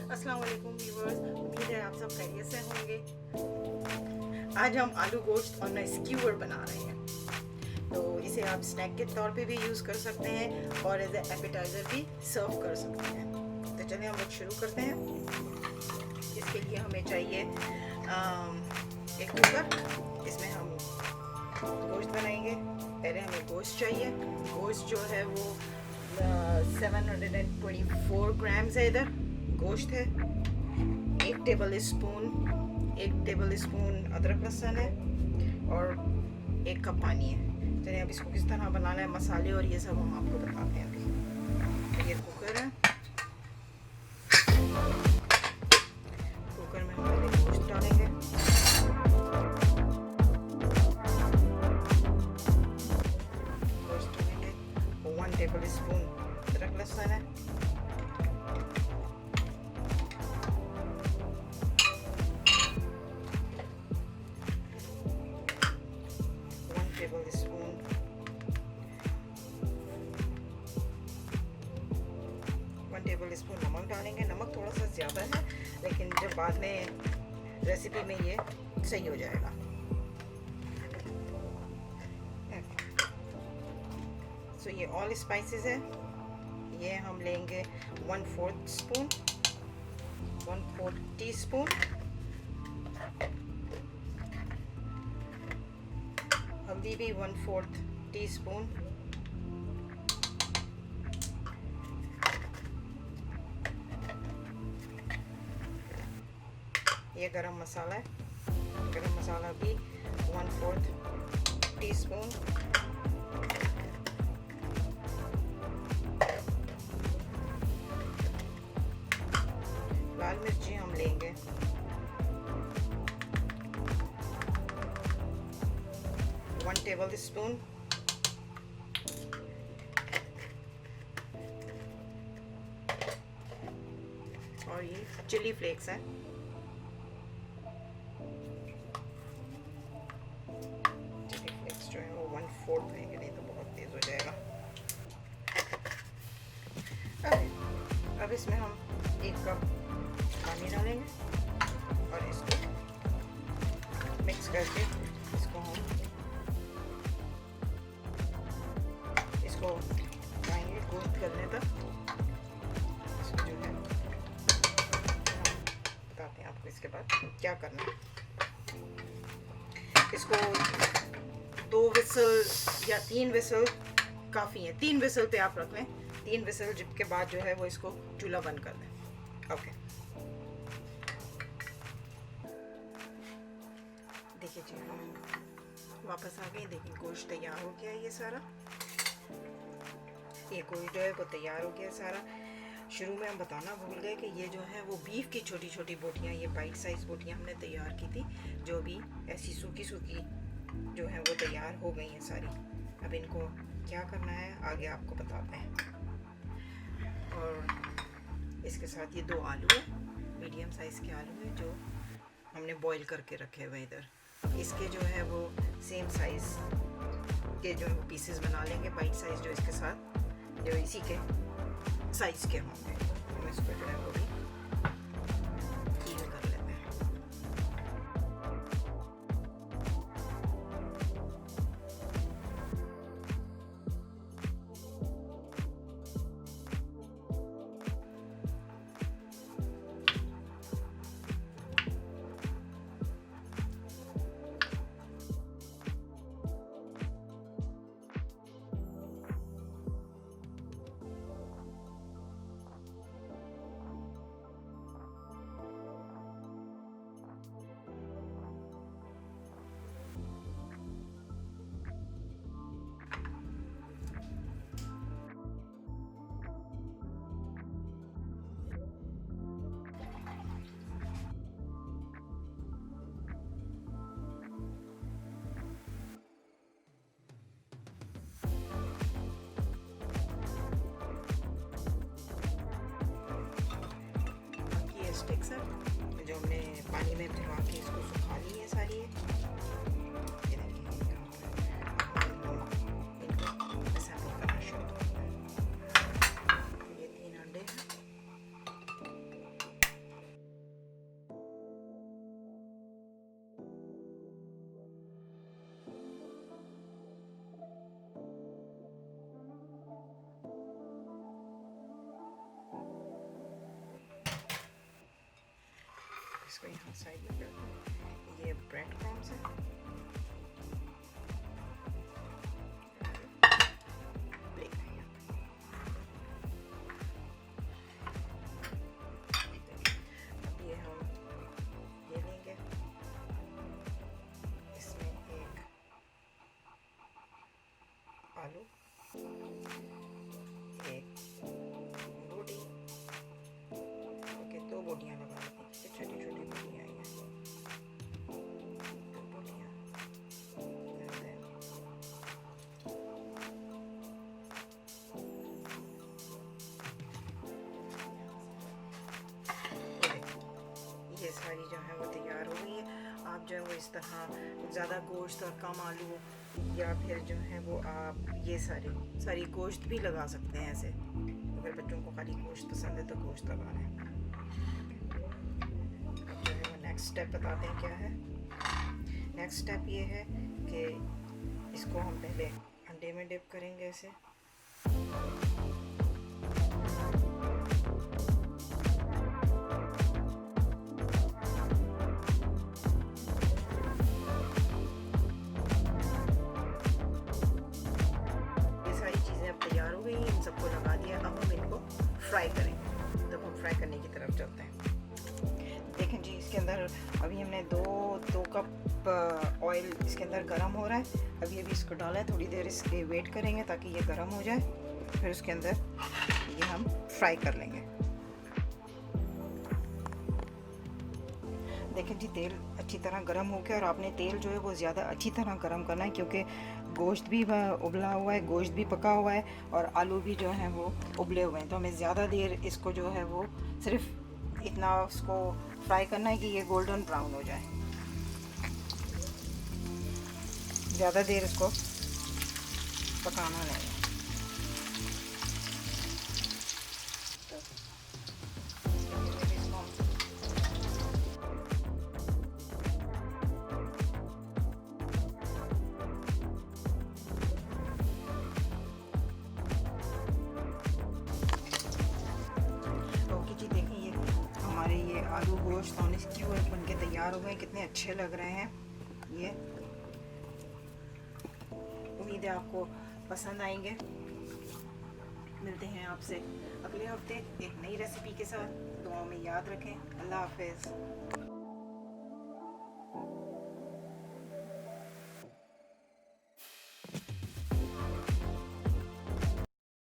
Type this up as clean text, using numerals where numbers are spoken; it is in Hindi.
अस्सलाम वालेकुम व्यूअर्स, उम्मीद है आप सब खैरियत से होंगे। आज हम आलू गोश्त और स्क्यूअर बना रहे हैं। तो इसे आप स्नैक के तौर पे भी यूज़ कर सकते हैं और एज एपेटाइज़र भी सर्व कर सकते हैं। तो चलिए हम लोग शुरू करते हैं। इसके लिए हमें चाहिए एक कुकर, इसमें हम गोश्त बनाएंगे। पहले हमें गोश्त चाहिए। गोश्त जो है वो 724 ग्राम्स है। इधर गोश्त है। एक टेबल स्पून अदरक लहसुन है और 1 कप पानी है। चलिए अब इसको किस तरह बनाना है, मसाले और ये सब हम आपको बताते हैं अभी। तो ये कुकर है। कुकर में हम पहले गोश्त डालेंगे। गोश्त डालेंगे। 1 टेबल स्पून अदरक लहसुन है। 1 टेबल स्पून नमक डालेंगे। नमक थोड़ा सा ज़्यादा है, लेकिन जब बाद में रेसिपी में ये सही हो जाएगा। सो ये ऑल स्पाइसेस है। ये हम लेंगे 1/4 टीस्पून। हल्दी भी 1/4 टीस्पून। ये गरम मसाला है। गरम मसाला भी 1/4 टीस्पून। लाल मिर्ची हम लेंगे 1 टेबल स्पून। और ये चिली फ्लेक्स है। चिली फ्लेक्स जो है वो 1/4 लेंगे, नहीं तो बहुत तेज हो जाएगा। अब इसमें हम 1 कप पानी डालेंगे और इसको मिक्स करके इसको लाएंगे गोश्त गलने तक। इसको जो है बताते हैं आपको इसके बाद क्या करना है। इसको 2 विसल या 3 विसल काफ़ी है। 3 विसल पे आप रख लें। 3 विसल के बाद जो है वो इसको चूल्हा बंद कर दें। ओके, देखिए जी हम वापस आ गए। देखिए गोश्त तैयार हो गया है। ये सारा ये गोश्त जो है वो तैयार हो गया सारा। शुरू में हम बताना भूल गए कि ये जो है वो बीफ की छोटी छोटी बोटियाँ, ये बाइट साइज बोटियाँ हमने तैयार की थी, जो भी ऐसी सूखी सूखी जो है वो तैयार हो गई हैं सारी। अब इनको क्या करना है आगे आपको बताते हैं। और इसके साथ ये 2 आलू है, मीडियम साइज़ के आलू है, जो हमने बॉईल करके रखे हुए इधर। इसके जो है वो सेम साइज़ के जो है वो पीसेस बना लेंगे, बाइट साइज़, जो इसके साथ जो इसी के साइज़ के होंगे। हम इसको जो है वो भी कील कर लेते हैं। स्टिक्स है जो हमने पानी में भिगो के इसको सुखा ली है सारी। ये इसको यहाँ साइड में कर दूँ। ये ब्रेड क्रम्स है, अब ये हम ये लेंगे, इसमें एक आलू, एक रोटी, ओके 2 बोटियाँ लगा देते हैं, छोटी छोटी बोटियाँ हैं, 2 बोटियाँ, ये सारी जो है वो तैयार हो गई है। आप जो है वो इस तरह ज़्यादा गोश्त और कम आलू, या फिर जो है वो आप ये सारी गोश्त भी लगा सकते हैं ऐसे। अगर बच्चों को खाली गोश्त पसंद है तो गोश्त लगा लें। अब जो है वो नेक्स्ट स्टेप बताते हैं क्या है। नेक्स्ट स्टेप ये है कि इसको हम पहले अंडे में डिप करेंगे ऐसे। सबको लगा दिया, अब हम इनको फ्राई करेंगे। तो हम फ्राई करने की तरफ चलते हैं। देखें जी, इसके अंदर अभी हमने दो कप ऑयल इसके अंदर गर्म हो रहा है। अभी इसको डाला है, थोड़ी देर इसके वेट करेंगे ताकि ये गर्म हो जाए, फिर उसके अंदर ये हम फ्राई कर लेंगे। देखें जी, तेल अच्छी तरह गर्म हो गया, और आपने तेल जो है वो ज़्यादा अच्छी तरह गर्म करना है, क्योंकि गोश्त भी उबला हुआ है, गोश्त भी पका हुआ है, और आलू भी जो है वो उबले हुए हैं। तो हमें ज़्यादा देर इसको जो है वो सिर्फ इतना उसको फ्राई करना है कि ये गोल्डन ब्राउन हो जाए। ज़्यादा देर इसको पकाना नहीं है। ये आलू गोश्त और स्क्यूअर बन के तैयार हो गए। कितने अच्छे लग रहे हैं ये। उम्मीद है आपको पसंद आएंगे। मिलते हैं आपसे अगले हफ्ते एक नई रेसिपी के साथ। दुआओं में याद रखें। अल्लाह हाफिज़।